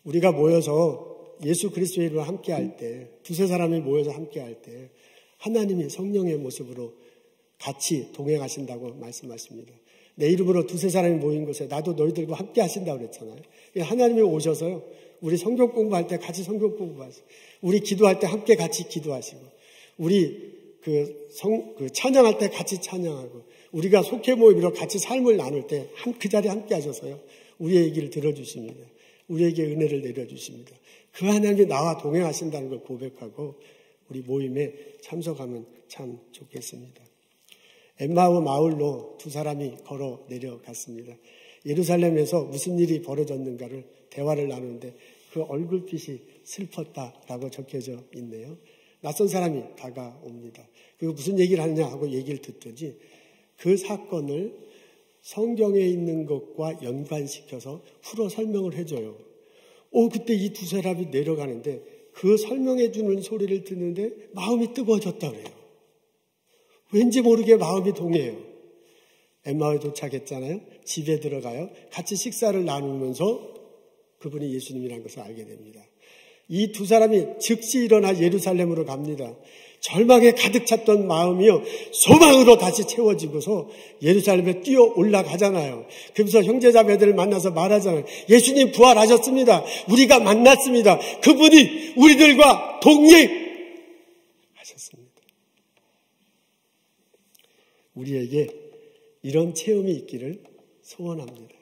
우리가 모여서 예수 그리스도의 이름으로 함께할 때, 두세 사람이 모여서 함께할 때 하나님이 성령의 모습으로 같이 동행하신다고 말씀하십니다. 내 이름으로 두세 사람이 모인 곳에 나도 너희들과 함께 하신다고 그랬잖아요. 하나님이 오셔서요, 우리 성경 공부할 때 같이 성경 공부하시고, 우리 기도할 때 함께 같이 기도하시고, 우리 찬양할 때 같이 찬양하고, 우리가 속회 모임으로 같이 삶을 나눌 때 그 자리에 함께 하셔서요, 우리의 얘기를 들어주십니다. 우리에게 은혜를 내려주십니다. 그 하나님이 나와 동행하신다는 걸 고백하고 우리 모임에 참석하면 참 좋겠습니다. 엠마오 마을로 두 사람이 걸어 내려갔습니다. 예루살렘에서 무슨 일이 벌어졌는가를 대화를 나누는데 그 얼굴빛이 슬펐다라고 적혀져 있네요. 낯선 사람이 다가옵니다. 그리고 무슨 얘기를 하느냐 하고 얘기를 듣더니 그 사건을 성경에 있는 것과 연관시켜서 풀어 설명을 해줘요. 그때 이 두 사람이 내려가는데 그 설명해 주는 소리를 듣는데 마음이 뜨거워졌다 그래요. 왠지 모르게 마음이 동해요. 엠마오에 도착했잖아요. 집에 들어가요. 같이 식사를 나누면서 그분이 예수님이라는 것을 알게 됩니다. 이 두 사람이 즉시 일어나 예루살렘으로 갑니다. 절망에 가득 찼던 마음이요, 소망으로 다시 채워지고서 예루살렘에 뛰어 올라가잖아요. 그러면서 형제자매들을 만나서 말하잖아요. 예수님 부활하셨습니다. 우리가 만났습니다. 그분이 우리들과 동행하셨습니다. 우리에게 이런 체험이 있기를 소원합니다.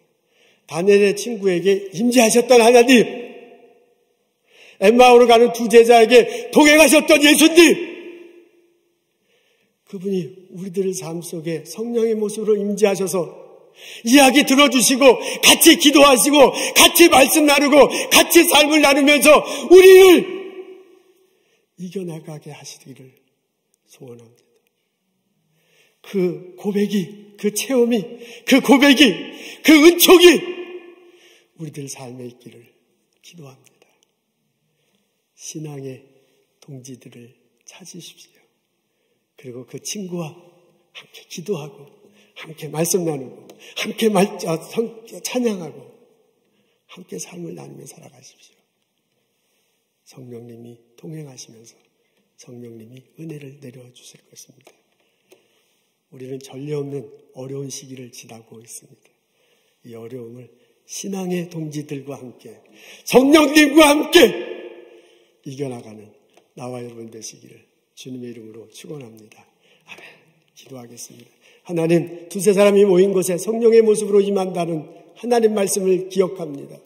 다니엘의 친구에게 임재하셨던 하나님, 엠마오로 가는 두 제자에게 동행하셨던 예수님, 그분이 우리들의 삶 속에 성령의 모습으로 임재하셔서 이야기 들어주시고 같이 기도하시고 같이 말씀 나누고 같이 삶을 나누면서 우리를 이겨나가게 하시기를 소원합니다. 그 고백이, 그 체험이, 그 고백이, 그 은총이 우리들 삶에 있기를 기도합니다. 신앙의 동지들을 찾으십시오. 그리고 그 친구와 함께 기도하고 함께 말씀 나누고 함께 찬양하고 함께 삶을 나누며 살아가십시오. 성령님이 동행하시면서 성령님이 은혜를 내려주실 것입니다. 우리는 전례 없는 어려운 시기를 지나고 있습니다. 이 어려움을 신앙의 동지들과 함께 성령님과 함께 이겨나가는 나와 여러분 되시기를 주님의 이름으로 축원합니다. 아멘. 기도하겠습니다. 하나님, 두세 사람이 모인 곳에 성령의 모습으로 임한다는 하나님 말씀을 기억합니다.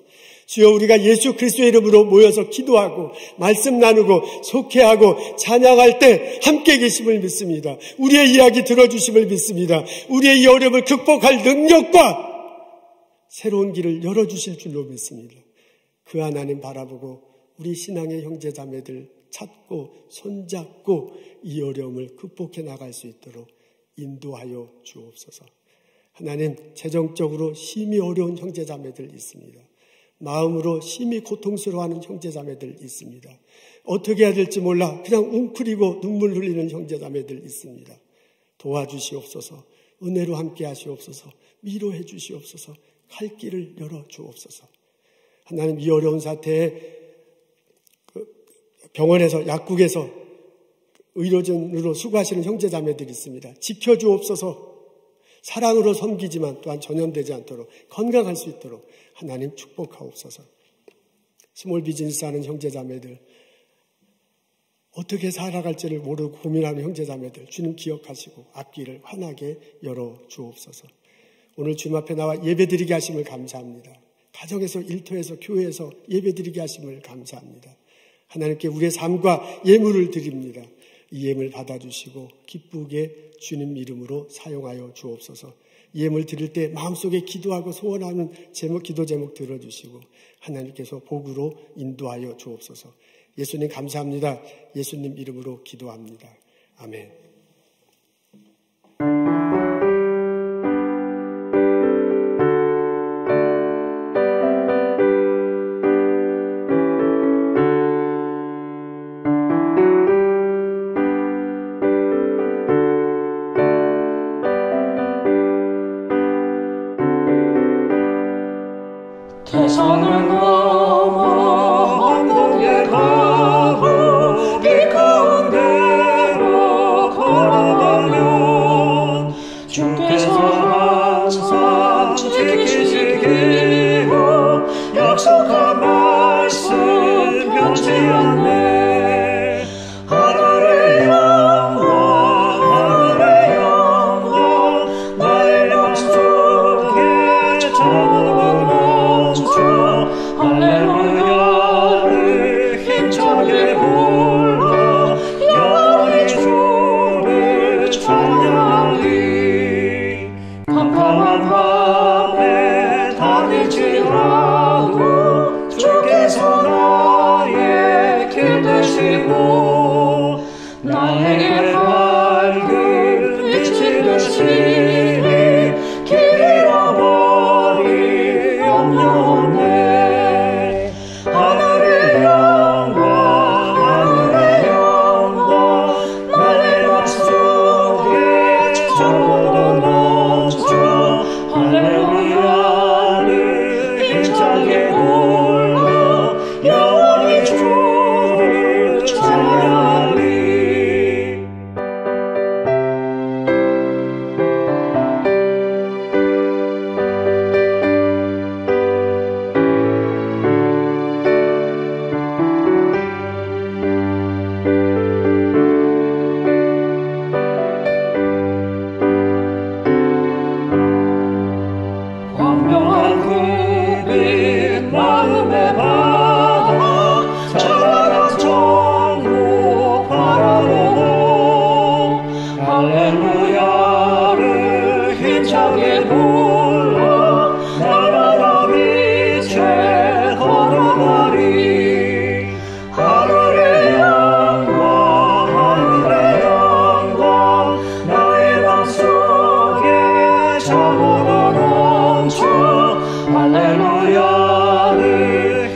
주여, 우리가 예수 그리스도의 이름으로 모여서 기도하고 말씀 나누고 속회하고 찬양할 때 함께 계심을 믿습니다. 우리의 이야기 들어주심을 믿습니다. 우리의 이 어려움을 극복할 능력과 새로운 길을 열어주실 줄로 믿습니다. 그 하나님 바라보고 우리 신앙의 형제자매들 찾고 손잡고 이 어려움을 극복해 나갈 수 있도록 인도하여 주옵소서. 하나님, 재정적으로 심히 어려운 형제자매들 있습니다. 마음으로 심히 고통스러워하는 형제자매들 있습니다. 어떻게 해야 될지 몰라 그냥 웅크리고 눈물 흘리는 형제자매들 있습니다. 도와주시옵소서. 은혜로 함께 하시옵소서. 위로해 주시옵소서. 갈 길을 열어 주옵소서. 하나님, 이 어려운 사태에 병원에서, 약국에서 의료진으로 수고하시는 형제자매들이 있습니다. 지켜주옵소서. 사랑으로 섬기지만 또한 전염되지 않도록 건강할 수 있도록 하나님 축복하옵소서. 스몰 비즈니스 하는 형제자매들, 어떻게 살아갈지를 모르고 고민하는 형제자매들 주님 기억하시고 앞길을 환하게 열어주옵소서. 오늘 주님 앞에 나와 예배드리게 하심을 감사합니다. 가정에서, 일터에서, 교회에서 예배드리게 하심을 감사합니다. 하나님께 우리의 삶과 예물을 드립니다. 이 예물 받아주시고 기쁘게 주님 이름으로 사용하여 주옵소서. 예물 드릴 때 마음속에 기도하고 소원하는 기도 제목 들어주시고 하나님께서 복으로 인도하여 주옵소서. 예수님 감사합니다. 예수님 이름으로 기도합니다. 아멘. 태산을 넘어 한동에 가고 길 가운데로 걸어가면 주께서 항상 지키시기로 약속한 말씀 변치 않네. 하늘의 영광 나의 맘속에 잠들어 할렐루야를 힘차게 불러 영원히 주를 찬양하리. 캄캄한 밤에 다닐지라도 주께서 나의 길 되시고 나에게 밝은 빛이 되시니 길 잃어버리 염려 없네. 하늘의 영광 나의 맘속에 저물어 넘쳐 할렐루야를 힘차게 불러 영원히 주를 찬양하리. 광명한 그빛 마음에 받아 찬란한 정로 바라보고 할렐루야를 힘차게 불러 날마다 빛에 걸어가리. 하늘의 영광 나의 맘속에 잠으로 넘쳐 할렐루야를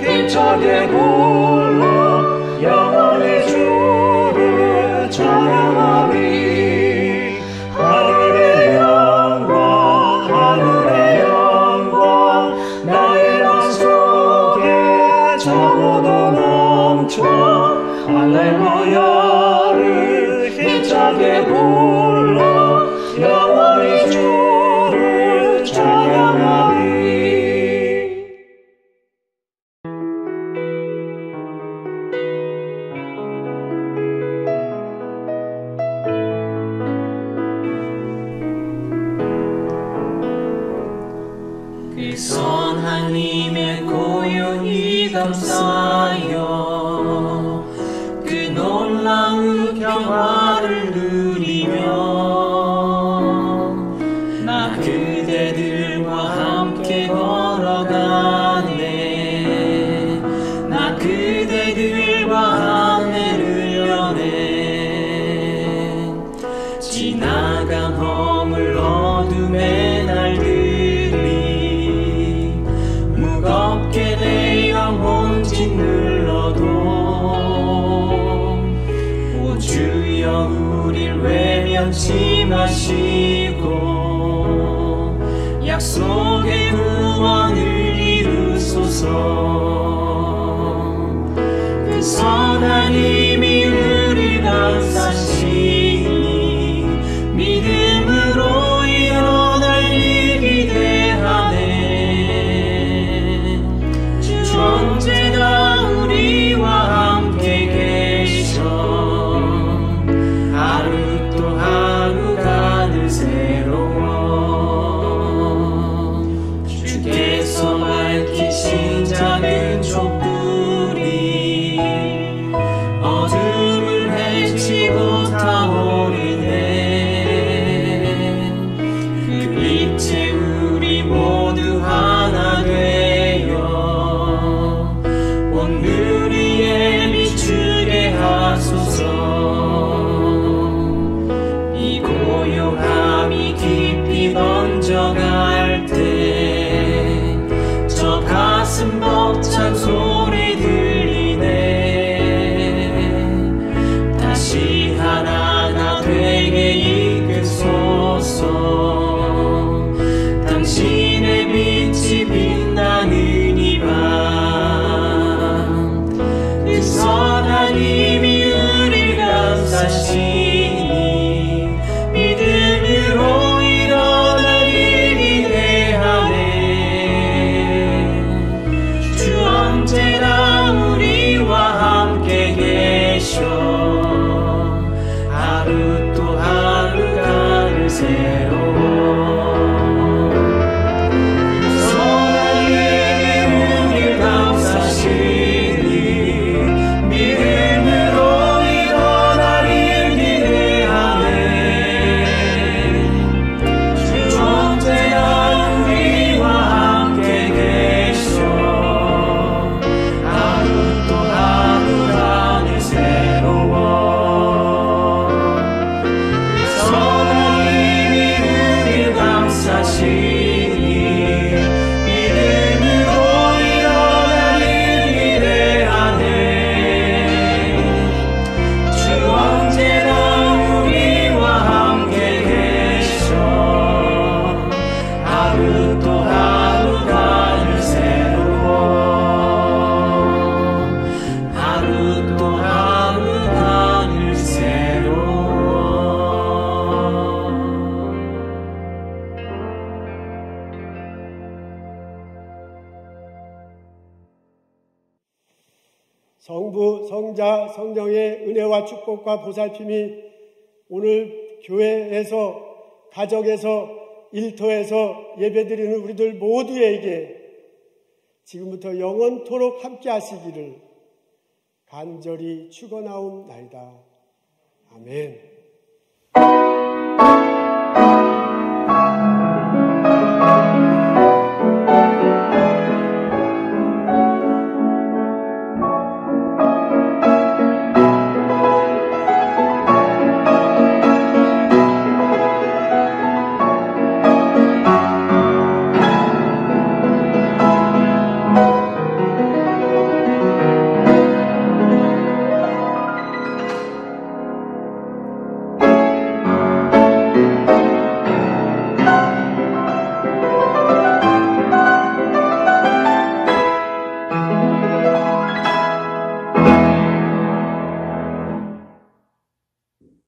힘차게 불러 영원히 주를 찬양하리. 하늘의 영광 나의 맘속에 잠으로 넘쳐 할렐루야를 힘차게 불러 영원히 주를 찬양하리. 그 선한 힘에 고요히 감사하여 그 놀라운 평화를 누리며 나 그대들과 함께 걸어가네. 나 그대들과 하늘을 여네. 지나간 허물 어둠의 날들이 무겁게 결심하시고 약속의 구원을 이루소서. 그 선한 힘이 우리 감싸시니 믿음으로 일어날 일 기대하네. 주 언제나 우리와 함께 계셔 하루 또 하루가 늘 새로워. 주께서 밝히신 작은 촛불이 어둠을 헤치고 타오르네. 그 빛에 우리 모두 하나 되어 온 누리에 비추게 하소서. 이 고요함이 깊이 번져갈 때 저 가슴 벅찬 소리 들리네. 다시 하나가 되게 이끄소서. 당신의 빛이 빛나는 이 밤 그 선한 힘이 우리 감싸시니 믿음으로 일어날 일 기대하네. 주 언제나 우리와 함께 계셔 하루 또 하루가 늘 새로워. 선한 힘이 우리 감싸시니 믿음으로 일어날 일 기대하네. 주 언제나 우리와 함께 계셔 하루 또 하루가 늘 새로워. 선한 힘이 우리 감싸시니 믿음으로 일어날 일 기대하네. 주 언제나 우리와 함께 계셔 하루 또 하루가 늘 새로워. 하루 또 하루가 늘 새로워. 성부, 성자, 성령의 은혜와 축복과 보살핌이 오늘 교회에서, 가정에서, 일터에서 예배드리는 우리들 모두에게 지금부터 영원토록 함께 하시기를 간절히 축원하옵나이다. 아멘.